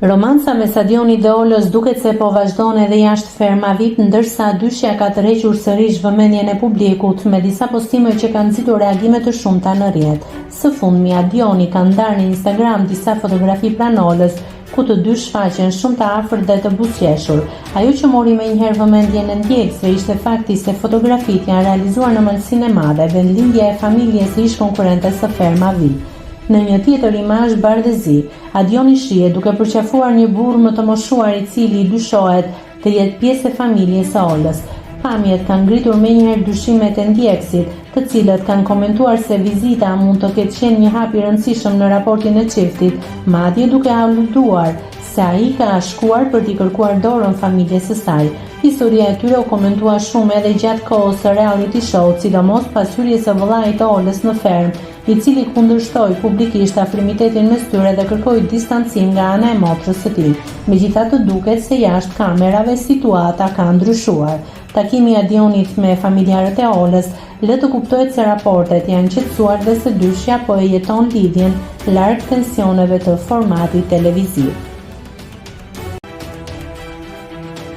Romanca mes Adionit dhe Olës duket se po vazhdon edhe jashtë ferma VIP, ndërsa dyshja ka tërhequr sërish vëmendjen e publikut me disa postime që kanë nxitur reagime të shumta në rrjet. Së fundmi Adioni ka ndarë në Instagram disa fotografi pranë Olës, ku të dy shfaqen shumë të afërt dhe të buzëqeshur. Ajo që mori menjëherë vëmendjen e ndjekësve ishte fakti se fotografitë janë realizuar në malsinë e madhe, vendlindja e familjes së ish konkurrentes së ferma VIP. Në një tjetër imazh bardhëzi, Adioni shihet duke përqafuar një burr më të moshuar i cili dyshohet të jetë pjesë e familjes së Olës. Pamjet kanë ngritur menjëherë dyshimet e ndjekësit, të cilët kanë komentuar se vizita mund të ketë qenë një hap i rëndësishëm në raportin e çiftit, madje duke aluduar se ai ka shkuar për t'i kërkuar dorën familjes së saj. Historia e tyre u komentua shumë edhe gjatë kohës së reality show, sidomos pas hyrjes së vëllait të Olës në fermë, i cili kundërshtoi publikisht afrimitetin mes tyre dhe kërkoi distancim nga ana e motrës së tij. Megjithatë duket se jashtë kamerave situata ka ndryshuar. Takimi i Adionit me familjarët e Olës lë të kuptohet se raportet janë qetësuar dhe se dyshja po e jeton lidhjen larg tensioneve të formatit televiziv.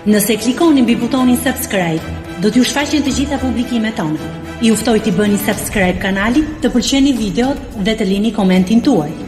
Nëse klikoni mbi butonin subscribe, do t'ju shfaqen të gjitha publikimet tona. Ju ftoj t'i bëni subscribe kanalit, të pëlqeni videot dhe të lini komentin tuaj.